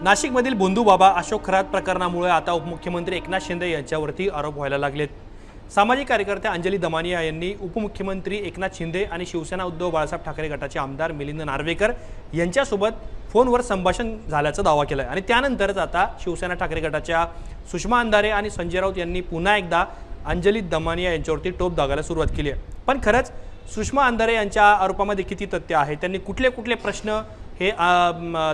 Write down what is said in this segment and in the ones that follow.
नाशिकमधील भोंदूबाबा अशोक खरात प्रकरणामुळे आता उपमुख्यमंत्री एकनाथ शिंदे यांच्यावरती आरोप व्हायला लागलेत। सामाजिक कार्यकर्त्या अंजली दमानिया यांनी उपमुख्यमंत्री एकनाथ शिंदे आणि शिवसेना उद्धव बाळासाहेब ठाकरे गटाचे आमदार मिलिंद नार्वेकर यांच्यासोबत फोनवर संभाषण झाल्याचा दावा केलाय आणि त्यानंतरच आता शिवसेना ठाकरे गटाच्या सुषमा अंधारे आणि संजय राऊत यांनी पुन्हा एकदा अंजली दमानिया यांच्यावरती टोप दागायला सुरुवात केली आहे। पण खरंच सुषमा अंधारे यांच्या आरोपामध्ये किती तथ्य आहे, त्यांनी कुठले कुठले प्रश्न हे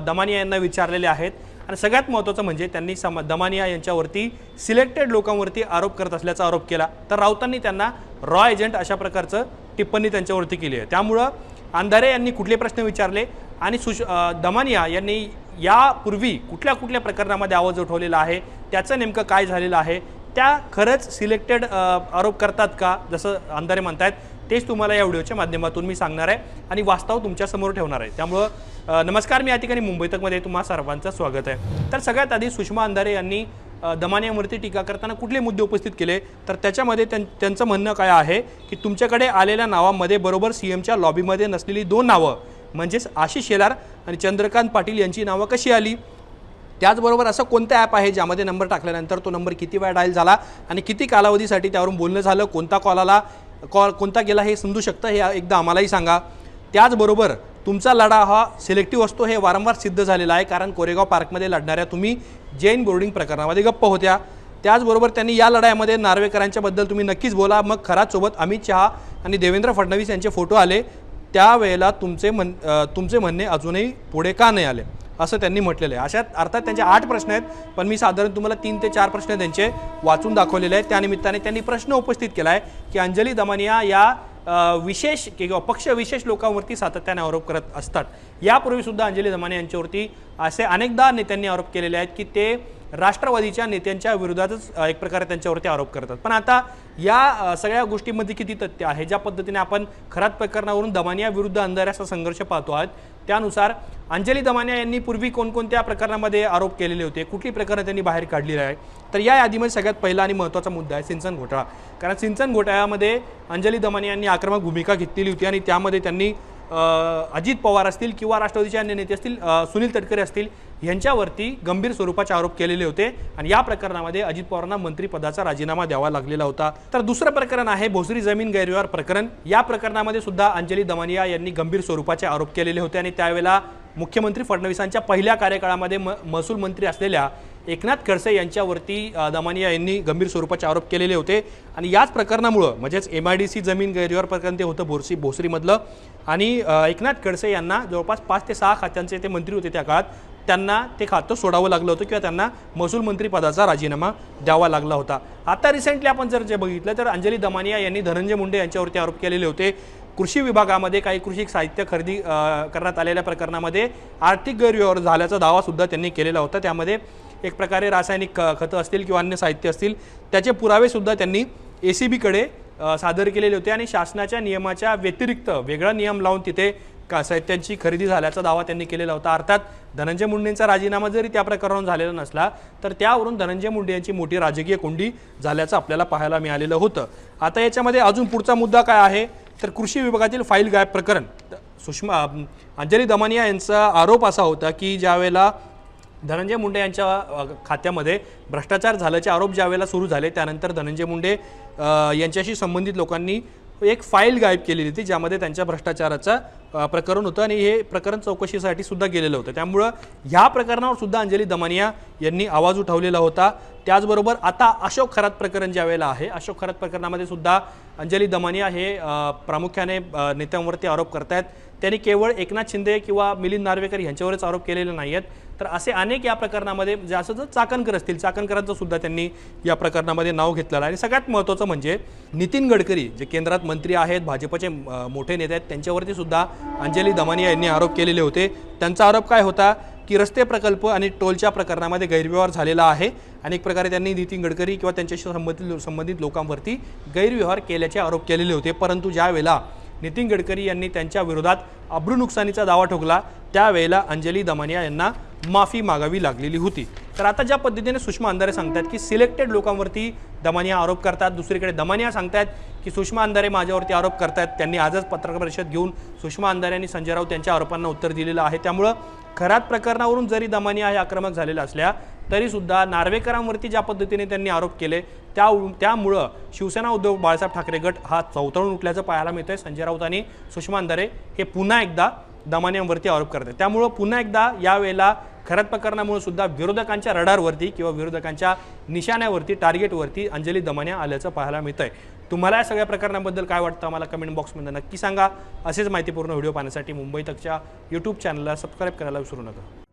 दमानिया यांना विचारलेले आहेत आणि सगळ्यात महत्त्वाचं म्हणजे त्यांनी दमानिया यांच्यावरती सिलेक्टेड लोकांवरती आरोप करत असल्याचा आरोप केला, तर राऊतांनी त्यांना रॉ एजंट अशा प्रकारचं टिप्पणी त्यांच्यावरती केली आहे। त्यामुळं अंधारे यांनी कुठले प्रश्न विचारले आणि दमानिया यांनी यापूर्वी कुठल्या कुठल्या प्रकरणामध्ये आवाज उठवलेला आहे, त्याचं नेमकं काय झालेलं आहे, त्या खरंच सिलेक्टेड आरोप करतात का जसं अंधारे म्हणतात, तेच तुम्हाला या व्हिडिओच्या माध्यमातून मी सांगणार आहे आणि वास्तव तुमच्यासमोर ठेवणार आहे। त्यामुळं नमस्कार, मी या ठिकाणी मुंबई तकमध्ये तुम्हा सर्वांचं स्वागत आहे। तर सगळ्यात आधी सुषमा अंधारे यांनी दमानियावरती टीका करताना कुठले मुद्दे उपस्थित केले, तर त्याच्यामध्ये त्यांचं म्हणणं काय आहे की तुमच्याकडे आलेल्या नावांमध्ये बरोबर सीएमच्या लॉबीमध्ये नसलेली 2 नावं म्हणजेच आशिष शेलार आणि चंद्रकांत पाटील यांची नावं कशी आली, त्याचबरोबर असं कोणतं ॲप आहे ज्यामध्ये नंबर टाकल्यानंतर तो नंबर किती वेळा डायल झाला आणि किती कालावधीसाठी त्यावरून बोलणं झालं, कोणता कॉल कोणता गेला हे समजू शकतं, हे एकदा आम्हालाही सांगा। त्याचबरोबर तुमचा लढा हा सिलेक्टिव्ह असतो हे वारंवार सिद्ध झालेलं आहे, कारण कोरेगाव पार्कमध्ये लढणाऱ्या तुम्ही जैन बोर्डिंग प्रकरणामध्ये गप्प होत्या। त्याचबरोबर त्यांनी या लढाईमध्ये नार्वेकरांच्याबद्दल तुम्ही नक्कीच बोला, मग खरातसोबत अमित शहा आणि देवेंद्र फडणवीस यांचे फोटो आले, त्यावेळेला तुमचे म्हणणे अजूनही पुढे का नाही आले असं त्यांनी म्हटलेलं आहे। अशात अर्थात त्यांचे 8 प्रश्न आहेत, पण मी साधारण तुम्हाला 3 ते 4 प्रश्न त्यांचे वाचून दाखवलेले आहेत। त्यानिमित्ताने त्यांनी प्रश्न उपस्थित केला आहे की अंजली दमानिया या विशेष किंवा पक्षविशेष लोकांवरती सातत्याने आरोप करत असतात। यापूर्वी सुद्धा अंजली दमानिया यांच्यावरती असे अनेकदा नेत्यांनी आरोप केलेले आहेत की ते राष्ट्रवादीच्या नेत्यांच्या विरोधातच एक प्रकारे त्यांच्यावरती आरोप करतात। पण आता या सगळ्या गोष्टींमध्ये किती तथ्य आहे, ज्या पद्धतीने आपण खरात प्रकरणावरून दमानिया विरुद्ध अंधाऱ्याचा संघर्ष पाहतो आहोत, त्यानुसार अंजली दमानिया यांनी पूर्वी कोणकोणत्या प्रकरणामध्ये आरोप केलेले होते, कुठली प्रकरणं त्यांनी बाहेर काढलेली आहे, तर या यादीमध्ये सगळ्यात पहिला आणि महत्त्वाचा मुद्दा आहे सिंचन घोटाळा। कारण सिंचन घोटाळ्यामध्ये अंजली दमानिया यांनी आक्रमक भूमिका घेतलेली होती आणि त्यामध्ये त्यांनी अजित पवार असतील किंवा राष्ट्रवादीचे अन्य नेते असतील, सुनील तटकरे असतील, यांच्यावरती गंभीर स्वरूपाचे आरोप केलेले होते आणि या प्रकरणामध्ये अजित पवारांना मंत्रिपदाचा राजीनामा द्यावा लागलेला होता। तर दुसरं प्रकरण आहे भोसरी जमीन गैरव्यवहार प्रकरण। या प्रकरणामध्ये सुद्धा अंजली दमानिया यांनी गंभीर स्वरूपाचे आरोप केलेले होते आणि त्यावेळेला मुख्यमंत्री फडणवीसांच्या पहिल्या कार्यकाळामध्ये महसूल मंत्री असलेल्या एकनाथ खडसे यांच्यावरती दमानिया यांनी गंभीर स्वरूपाचे आरोप केलेले होते आणि याच प्रकरणामुळे म्हणजेच MIDC जमीन गैरव्यवहार प्रकरण ते होतं भोसरीमधलं आणि एकनाथ खडसे यांना जवळपास 5 ते 6 खात्यांचे ते मंत्री होते त्या काळात, त्यांना ते खातं सोडावं लागलं होतं किंवा त्यांना महसूल मंत्री पदाचा राजीनामा द्यावा लागला होता। आता रिसेंटली आपण जर जे बघितलं तर अंजली दमानिया यांनी धनंजय मुंडे यांच्यावरती आरोप केलेले होते। कृषी विभागामध्ये काही कृषी साहित्य खरेदी करण्यात आलेल्या प्रकरणामध्ये आर्थिक गैरव्यवहार झाल्याचा दावा सुद्धा त्यांनी केलेला होता। त्यामध्ये एक प्रकारे रासायनिक खतं असतील किंवा अन्य साहित्य असतील त्याचे पुरावे सुद्धा त्यांनी ACBकडे सादर केलेले होते आणि शासनाच्या नियमाच्या व्यतिरिक्त वेगळा नियम लावून तिथे साहित्यांची खरेदी झाल्याचा दावा त्यांनी केलेला होता। अर्थात धनंजय मुंडेंचा राजीनामा जरी त्या प्रकरणावरून झालेला नसला तर त्यावरून धनंजय मुंडे यांची मोठी राजकीय कोंडी झाल्याचं आपल्याला पाहायला मिळालेलं होतं। आता याच्यामध्ये अजून पुढचा मुद्दा काय आहे, तर कृषी विभागातील फाईल गायब प्रकरण। अंजली दमानिया यांचा आरोप असा होता की ज्यावेळेला धनंजय मुंडे यांच्या खात्यामध्ये भ्रष्टाचार झाल्याचे आरोप ज्यावेळेला सुरू झाले, त्यानंतर धनंजय मुंडे यांच्याशी संबंधित लोकांनी एक फाईल गायब केलेली होती ज्यामध्ये त्यांच्या भ्रष्टाचाराचं प्रकरण होतं आणि हे प्रकरण चौकशीसाठी सुद्धा गेलेलं होतं। त्यामुळं ह्या प्रकरणावर सुद्धा अंजली दमानिया यांनी आवाज उठवलेला होता। त्याचबरोबर आता अशोक खरात प्रकरण ज्यावेळेला आहे, अशोक खरात प्रकरणामध्ये सुद्धा अंजली दमानिया हे प्रामुख्याने नेत्यांवरती आरोप करतायत। त्यांनी केवळ एकनाथ शिंदे किंवा मिलिंद नार्वेकर यांच्यावरच आरोप केलेले नाही आहेत, तर असे अनेक या प्रकरणामध्ये जसं जर चाकणकर असतील, चाकणकरांचं सुद्धा त्यांनी या प्रकरणामध्ये नाव घेतलेलं आहे। आणि सगळ्यात महत्त्वाचं म्हणजे नितीन गडकरी जे केंद्रात मंत्री आहेत, भाजपचे मोठे नेते आहेत, त्यांच्यावरती सुद्धा अंजली दमानिया यांनी आरोप केलेले होते। त्यांचा आरोप काय होता की रस्ते प्रकल्प आणि टोलच्या प्रकरणामध्ये गैरव्यवहार झालेला आहे आणि एक प्रकारे त्यांनी नितीन गडकरी किंवा त्यांच्याशी संबंधित लोकांवरती गैरव्यवहार केल्याचे आरोप केलेले होते। परंतु ज्यावेळेला नितीन गडकरी यांनी त्यांच्या विरोधात अब्रू नुकसानीचा दावा ठोकला त्यावेळेला अंजली दमानिया यांना माफी मागावी लागलेली होती। तर आता ज्या पद्धतीने सुषमा अंधारे सांगतात की सिलेक्टेड लोकांवरती दमानिया आरोप करतात, दुसरीकडे दमानिया सांगतात की सुषमा अंधारे माझ्यावरती आरोप करतात, त्यांनी आजच पत्रकार परिषद घेऊन सुषमा अंधारे आणि संजय राऊत यांच्या आरोपांना उत्तर दिलेलं आहे। त्यामुळे खरात प्रकरणावरून जरी दमानिया हे आक्रमक झालेले असल्या तरी सुद्धा नार्वेकरांवरती ज्या पद्धतीने त्यांनी आरोप केले त्यामुळं शिवसेना उद्धव बाळासाहेब ठाकरे गट हा चौतळून उठल्याचं पाहायला मिळतंय। संजय राऊत आणि सुषमा अंधारे हे पुन्हा एकदा दमानियांवरती आरोप करतात। त्यामुळं पुन्हा एकदा यावेळेला खरात प्रकरणामुळे सुद्धा विरोधकांच्या रडारवरती किंवा विरोधकांच्या निशाण्यावरती टार्गेटवरती अंजली दमानिया आल्याचं पाहायला मिळतंय। तुम्हाला या सगळ्या प्रकरणाबद्दल काय वाटतं आम्हाला कमेंट बॉक्समध्ये नक्की सांगा। असेच माहितीपूर्ण व्हिडिओ पाहण्यासाठी मुंबई तकच्या यूट्यूब चॅनलला सबस्क्राईब करायला विसरू नका।